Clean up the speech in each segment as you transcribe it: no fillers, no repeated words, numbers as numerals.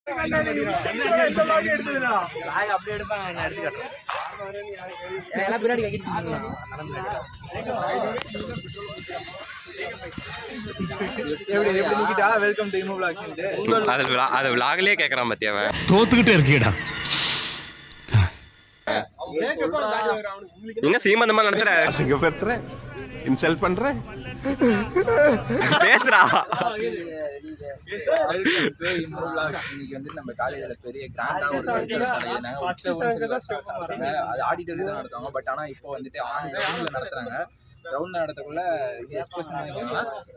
அது விலாகலே கேக்குறான் பத்தியா தோத்துக்கிட்டே இருக்கீடா நீங்க சீமந்தமா நடத்துற இன்சல்ட் பண்ற பேசுறா இன்னைக்கு வந்து நம்ம காலேஜ்ல பெரிய கிராண்டா ஒரு ஆடிட்டரி தான் நடத்துவாங்க. பட் ஆனா இப்போ வந்துட்டு கிரவுண்ட்ல நடத்துறாங்க. கிரவுண்ட் நடத்தக்குள்ள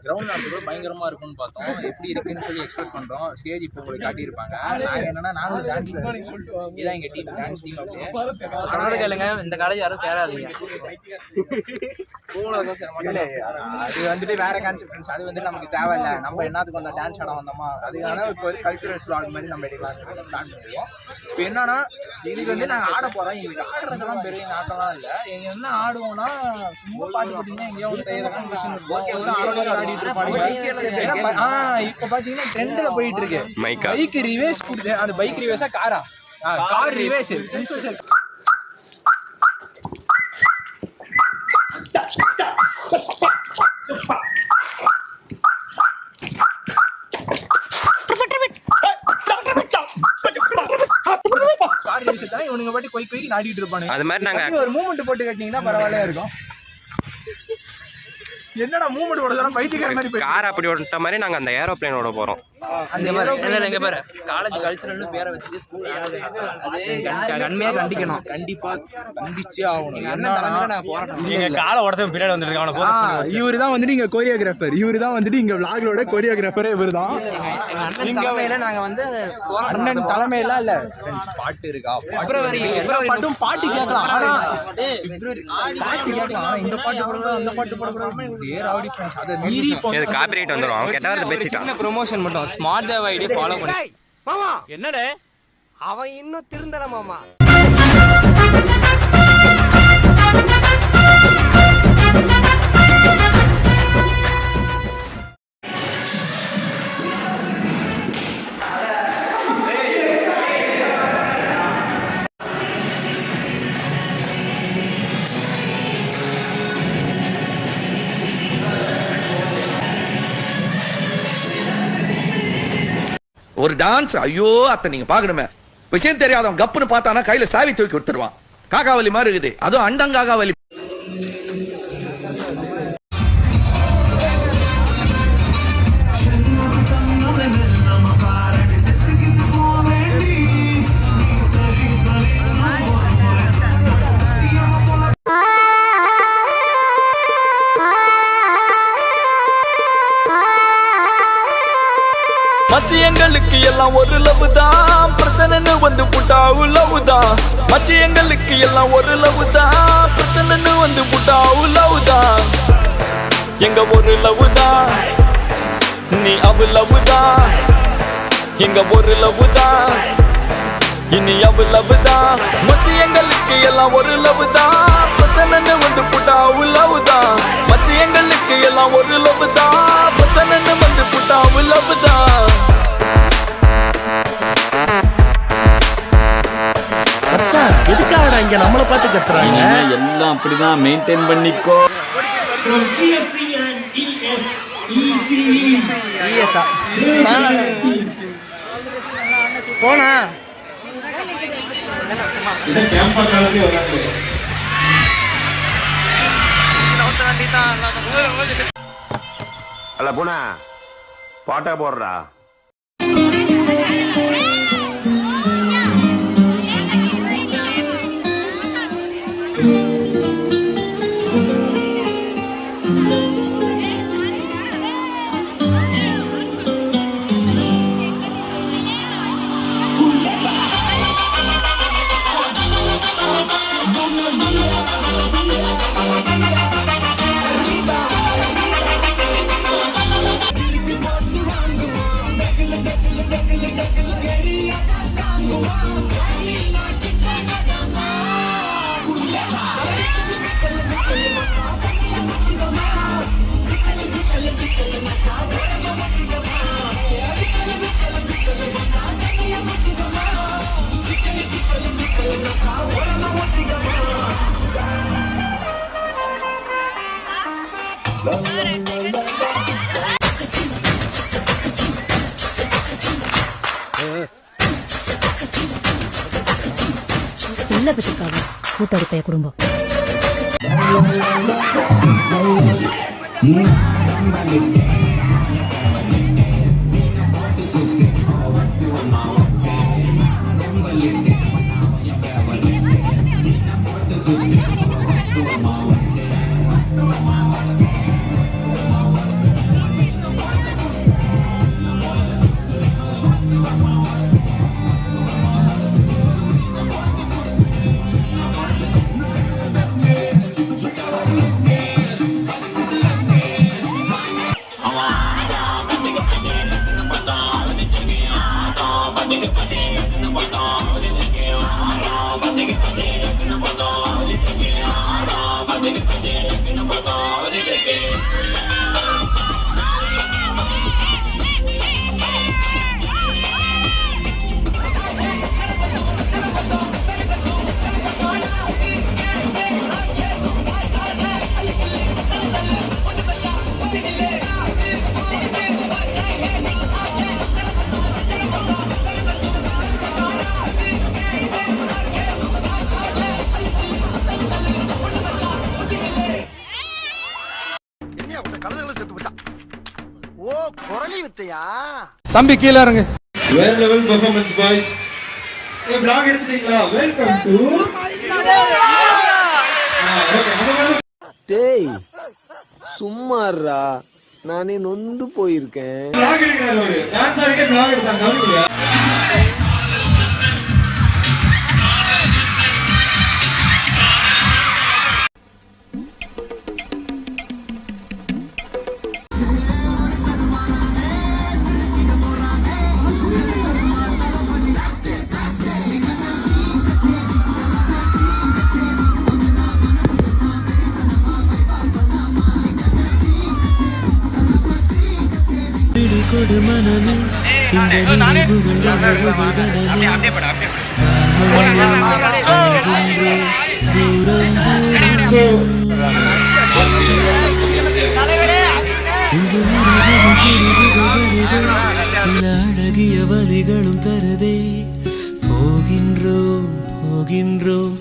கிரவுண்ட் நடத்தக்குள்ள பயங்கரமா இருக்கும்னு பார்த்தோம். எப்படி இருக்குன்னு சொல்லி எக்ஸ்பெக்ட் பண்றோம். ஸ்டேஜ் இப்போ உங்களுக்கு காட்டியிருப்பாங்க. நாங்க என்னன்னா நாங்களும் டான்ஸ் இதான் எங்க டீம் டான்ஸ் டீம். அப்படியே சொல்றது கேளுங்க, இந்த காலேஜ் யாரும் சேராதீங்க. அது வந்துட்டு வேற கான்செப்ட். அது வந்து நமக்கு தேவையில்லை. நம்ம என்னத்துக்கு வந்தோம், டான்ஸ் ஆட வந்தோமா. அதுக்கான இப்போ வந்து கல்ச்சுரல் ஸ்லாக் மாதிரி நம்ம எடுக்கலாம் பிளான் பண்ணிடுவோம். இப்போ என்னன்னா இதுக்கு வந்து நாங்கள் ஆட போறோம். எங்களுக்கு ஆடுறதுலாம் பெரிய நாட்டம்லாம் இல்லை. எங்க என்ன ஆடுவோம்னா சும்மா பாட்டு போட்டீங்கன்னா எங்கேயோ ஒரு இப்போ பாத்தீங்கன்னா ட்ரெண்ட்ல போயிட்டு இருக்கு பைக் ரிவேஸ் கொடுத்து. அந்த பைக் ரிவேஸா காரா கார் ரிவேஸ் இவனுங்க பாட்டி கொய்க்கு நாடிட்டு இருப்பானுங்க. அது மாதிரி நாங்க ஒரு மூமெண்ட் போட்டு கட்டினீங்கன்னா பரவாயில்லையா இருக்கும். என்னடா மூமெண்ட் ஓடுறதா பைத்தியக்கார மாதிரி கார் அப்படி ஓட்ட மாதிரி நாங்க அந்த ஏரோப்ளேன் ஓட போறோம். அந்த எங்க பாரு காலேஜ் கல்ச்சரல்னு பேரை வச்சுட்டு ஸ்கூல் கண்மையா கண்டிக்கணும். கண்டிப்பா கண்டிச்சே ஆகணும். என்ன தலைமையில நான் போராட்டம். நீங்க காலை உடச்சு பின்னாடி வந்துருக்காங்க. இவரு தான் வந்துட்டு இங்க கோரியோகிராஃபர். இவரு தான் வந்துட்டு இங்க விளாகோட கோரியோகிராஃபரே இவரு தான். இங்க நாங்க வந்து அண்ணன் தலைமையில இல்ல பாட்டு இருக்கா. பிப்ரவரி பாட்டும் பாட்டு கேட்கலாம். பாட்டு கேட்கலாம். ஆனா இந்த பாட்டு போடக்கூடாது, அந்த பாட்டு போடக்கூடாது. ராவடி ஃப்ரெண்ட்ஸ் அதை மீறி காப்பிரைட் வந்துரும். அவன் கெட்ட வார்த்தை பேசிட்டான். ப்ரொமோஷன் மட்டும் ஸ்மார்ட் தேவ் ஐடியா ஃபாலோ பண்ணி. மாமா என்னடே அவன் இன்னும் திருந்தல மாமா. ஒரு டான்ஸ் ஐயோ அத்தை நீங்க பாக்கணுமே. விஷயம் தெரியாதவன் கப்புன்னு பார்த்தானா கையில சாவி தூக்கி கொடுத்துருவான். காக்காவலி மாதிரி இருக்குது. அதுவும் அண்டங்காகாவலி. மச்சியங்களுக்கு எல்லாம் ஒரு லவ் தான். பிரச்சனைன்னு வந்து புட்டாவு லவ் தான். மச்சியங்களுக்கு எல்லாம் ஒரு லவ் தான். பிரச்சனைன்னு வந்து புட்டாவு லவ் தான். எங்க ஒரு லவ் தான். நீ அவ லவ் தான். எங்க ஒரு லவ் தான். இனி அவ லவ் தான். மச்சியங்களுக்கு எல்லாம் ஒரு லவ் தான். பிரச்சனைன்னு வந்து புட்டாவு லவ் தான். மச்சியங்களுக்கு எல்லாம் ஒரு லவ் தான். பிரச்சனைன்னு வந்து புட்டாவு லவ் தான். எதுக்காகடா இங்க நம்மள பார்த்து கத்துறாங்க? எல்லாம் அப்படிதான் மெயின்டைன் பண்ணிக்கோ. போனா அல்ல போனா பாட்டா போடுறா. இல்ல பத்திரிக்காக கூத்தடிப்பைய குடும்பம். தம்பி கீழே இறங்கு. வேற லெவல் பெர்ஃபார்மன்ஸ் பாய்ஸ். vlog எடுத்துட்டீங்களா? வெல்கம் டு டேய் சும்மாறா, நானே நொந்து போயிருக்கேன். vlog எடுக்கறாரு அவரு. டான்ஸ் ஆடிட்டே vlog எடுத்தாங்க, கவனிக்கலையா? சில அழகிய வரிகளும் தருதே. போகின்றோம் போகின்றோம்